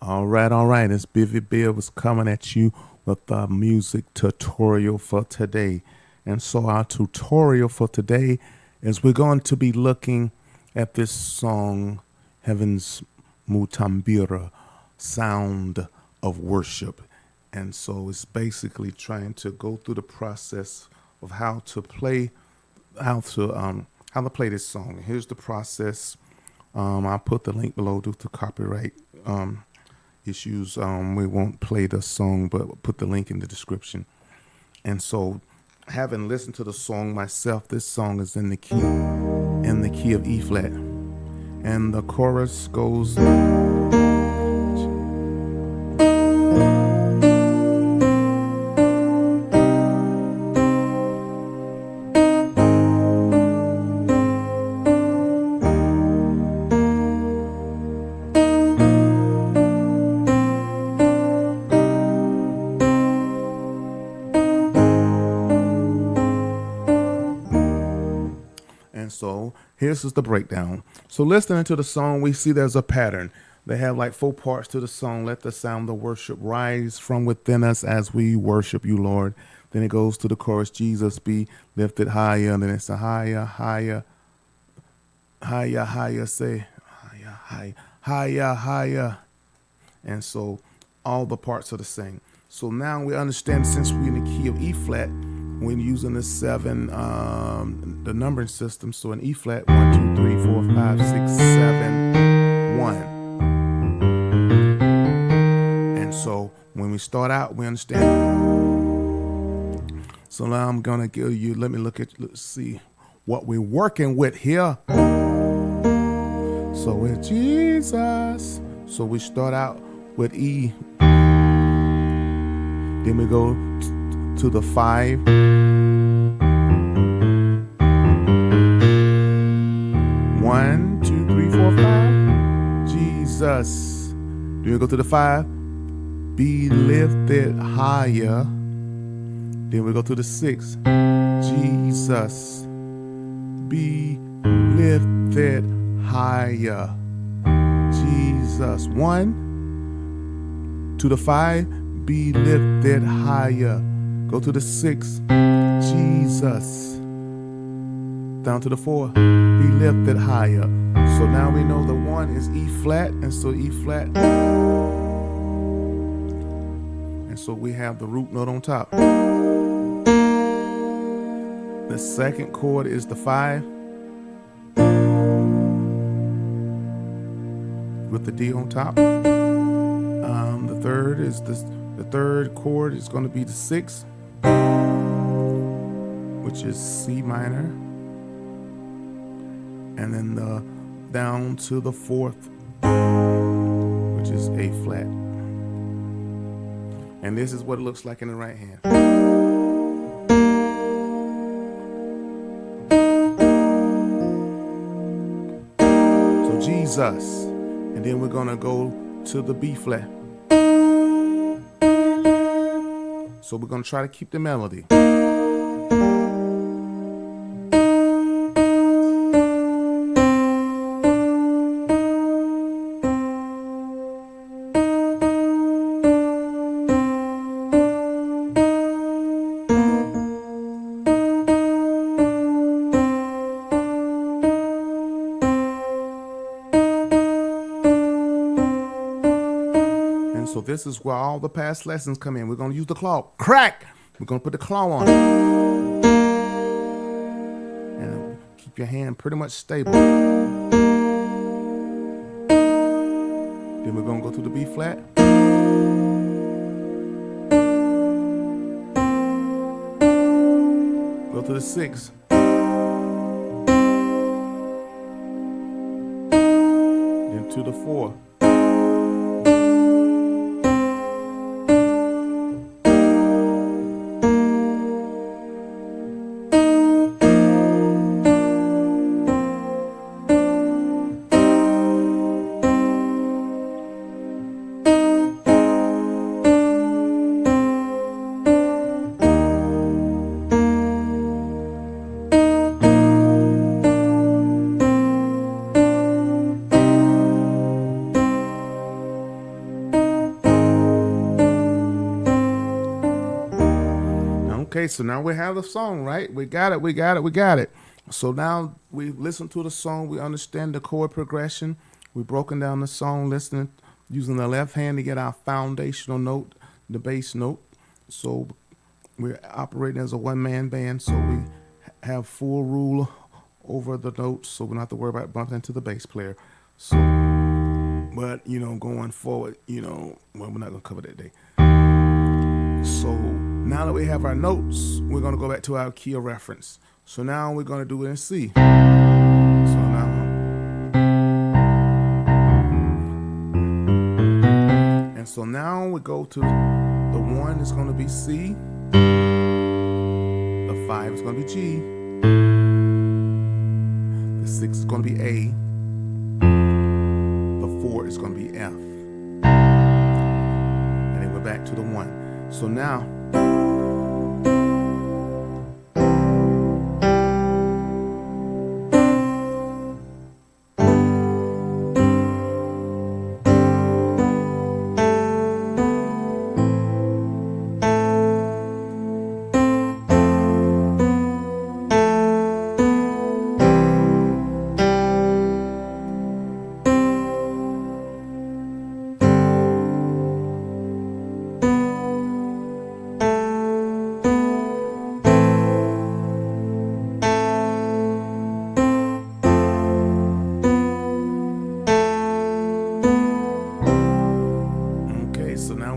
All right. It's Bivy Bill was coming at you with the music tutorial for today. And so our tutorial for today is we're going to be looking at this song, Heaven's Mutambira, Sound of Worship. And so it's basically trying to go through the process of how to play this song. Here's the process. I'll put the link below due to copyright issues. We won't play the song, but we'll put the link in the description. And so, having listened to the song myself, this song is in the key of E flat, and the chorus goes. And so here's just the breakdown. So listening to the song, we see there's a pattern. They have like four parts to the song. Let the sound of worship rise from within us as we worship you, Lord. Then it goes to the chorus, Jesus be lifted higher. And then it's a higher, higher, higher, higher, say higher, higher, higher, higher. And so all the parts are the same. So now we understand since we're in the key of E flat, when using the the numbering system. So in E flat, 1, 2, 3, 4, 5, 6, 7, 1. And so when we start out, we understand. So now I'm gonna give you. Let's see what we're working with here. So with Jesus. So we start out with E. Then we go to the 5. 1, 2, 3, 4, 5. Jesus. Then we go to the 5. Be lifted higher. Then we go to the 6. Jesus. Be lifted higher. Jesus. 1 to the 5. Be lifted higher. Go to the 6. Jesus. Down to the 4. Be lifted higher. So now we know the 1 is E flat, and so E flat. And so we have the root note on top. The second chord is the 5 with the D on top. The third chord is going to be the 6, which is C minor, and then down to the 4th, which is A flat. And this is what it looks like in the right hand. So Jesus, and then we're gonna go to the B flat. So we're going to try to keep the melody. And so this is where all the past lessons come in. We're going to use the claw. Crack! We're going to put the claw on it. And keep your hand pretty much stable. Then we're going to go to the B flat. Go to the 6. Then to the 4. Okay, so now we have the song, right? We got it. So now we listen to the song, we understand the chord progression. We broken down the song, listening, using the left hand to get our foundational note, the bass note. So we're operating as a one-man band, so we have full rule over the notes, so we don't have to worry about bumping into the bass player. So, but going forward, well, we're not gonna cover that day. So now that we have our notes, we're gonna go back to our key of reference. So now we're gonna do it in C. So now, and so now we go to the 1 is gonna be C, the 5 is gonna be G, the 6 is gonna be A, the 4 is gonna be F, and then we're back to the 1. So now,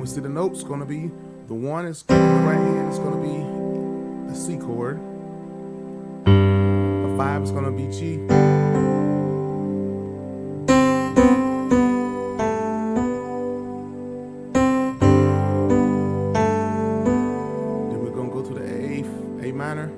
we see the notes going to be the 1 is in the right hand is going to be the C chord, the 5 is going to be G, then we're going to go to the A minor,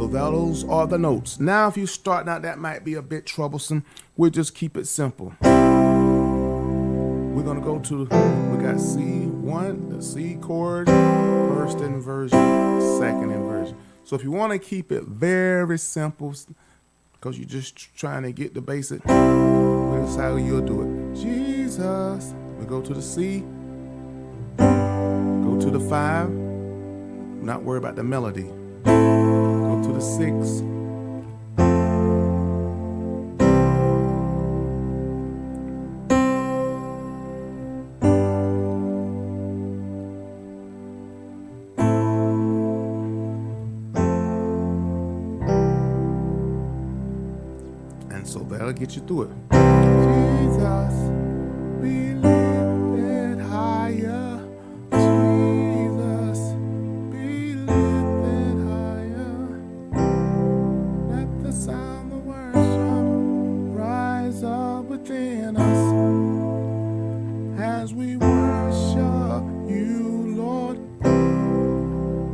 those are the notes. Now, if you're starting out, that might be a bit troublesome. We'll just keep it simple. We're going to go to, we got C1, the C chord, first inversion, second inversion. So if you want to keep it very simple, because you're just trying to get the basic, this is how you'll do it. Jesus. We go to the C, go to the 5, not worry about the melody. To the 6, and so that'll get you through it. Jesus, be lifted higher. As we worship you, Lord,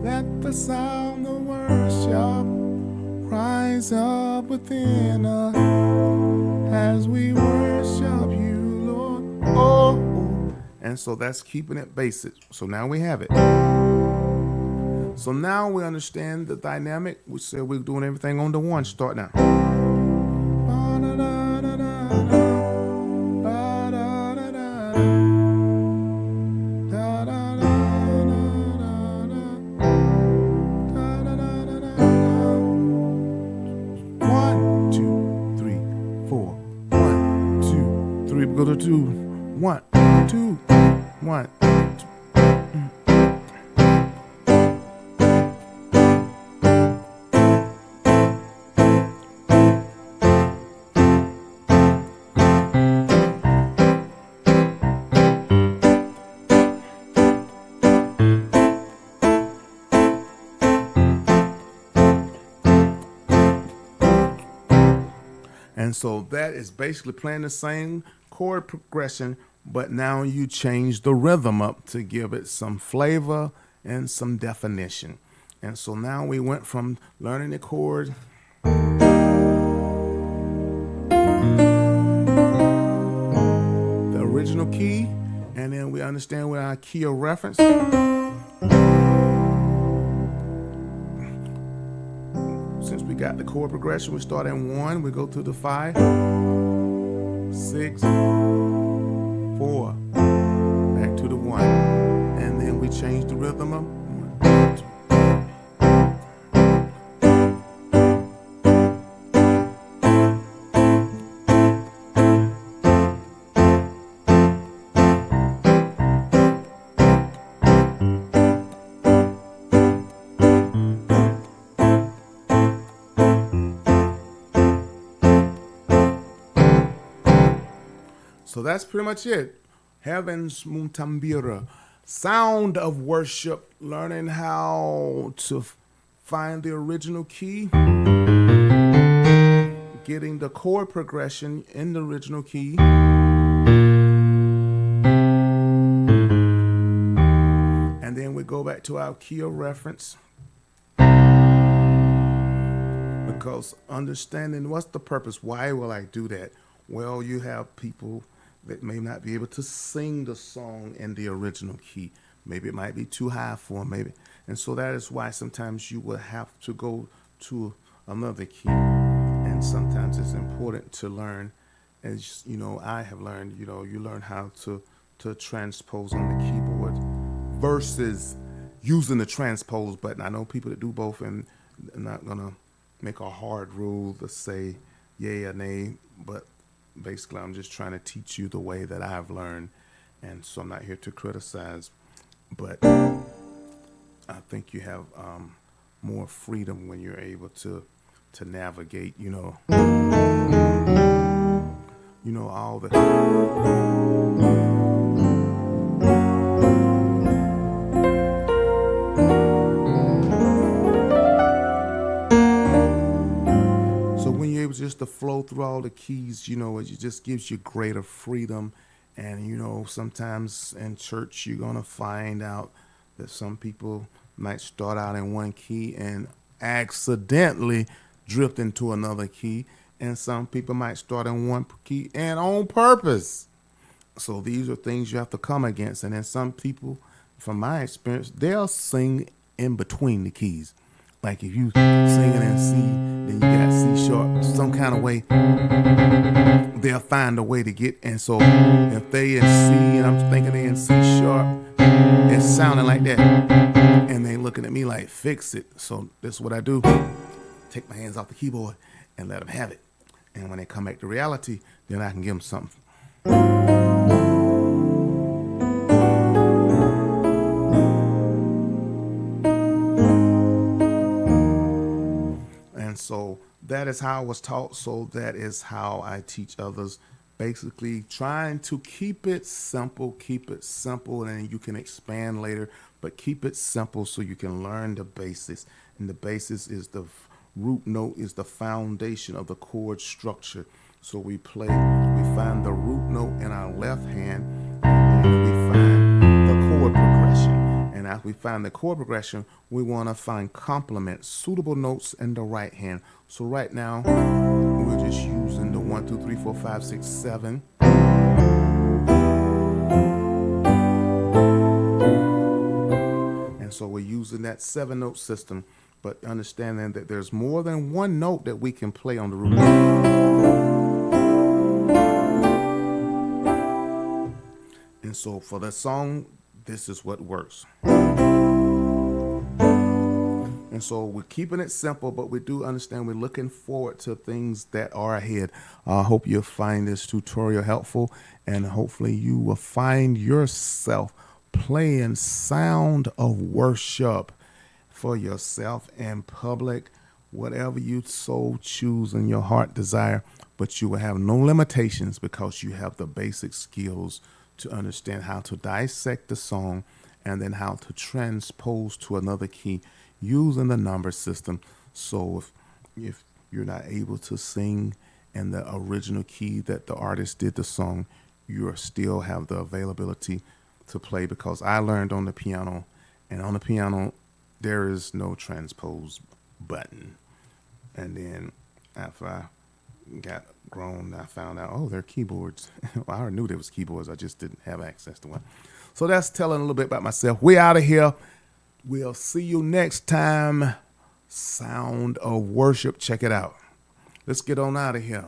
let the sound of worship rise up within us. As we worship you, Lord. Oh, and so that's keeping it basic. So now we have it. So now we understand the dynamic. We said we're doing everything on the 1. Start now. We go to 2, 1, 2, 1. And so that is basically playing the same chord progression, but now you change the rhythm up to give it some flavor and some definition. And so now we went from learning the chord the original key, and then we understand what our key of reference. Since we got the chord progression. We start in 1, we go to the 5, 6, 4, back to the 1, and then we change the rhythm up. 1, 2. So that's pretty much it. Heaven's Mutambira. Sound of worship, learning how to find the original key, getting the chord progression in the original key, and then we go back to our key of reference. Because understanding what's the purpose, why will I do that? Well, you have people that may not be able to sing the song in the original key. Maybe it might be too high for them, maybe. And so that is why sometimes you will have to go to another key. And sometimes it's important to learn, as you know, I have learned, you learn how to transpose on the keyboard versus using the transpose button. I know people that do both, and I'm not going to make a hard rule to say yay or nay, but basically, I'm just trying to teach you the way that I've learned, and so I'm not here to criticize, but I think you have more freedom when you're able to navigate, all the. Just to flow through all the keys, it just gives you greater freedom. And sometimes in church you're gonna find out that some people might start out in one key and accidentally drift into another key, and some people might start in one key and on purpose. So these are things you have to come against. And then some people, from my experience, they'll sing in between the keys. Like if you singing in C, then you got C sharp, some kind of way, they'll find a way to get. And so if they in C and I'm thinking they in C sharp, it's sounding like that. And they looking at me like, fix it. So this is what I do. Take my hands off the keyboard and let them have it. And when they come back to reality, then I can give them something. And so that is how I was taught. So that is how I teach others. Basically trying to keep it simple, and then you can expand later, but keep it simple so you can learn the basics. And the basis is the root note is the foundation of the chord structure. So we find the root note in our left hand, and we find the chord progression. And as we find the chord progression, we want to find complements, suitable notes in the right hand. So right now, we're just using the 1, 2, 3, 4, 5, 6, 7. And so we're using that 7-note system, but understanding that there's more than one note that we can play on the root note. And so for the song, this is what works. And so we're keeping it simple, but we do understand we're looking forward to things that are ahead. I hope you'll find this tutorial helpful, and hopefully you will find yourself playing sound of worship for yourself in public, whatever you so choose in your heart desire, but you will have no limitations because you have the basic skills to understand how to dissect the song and then how to transpose to another key using the number system. So if you're not able to sing in the original key that the artist did the song, you still have the availability to play, because I learned on the piano, and on the piano there is no transpose button. And then after I got grown, I found out, oh, they're keyboards. Well, I already knew there was keyboards, I just didn't have access to one. So that's telling a little bit about myself. We out of here. We'll see you next time. sound of worship. Check it out. Let's get on out of here.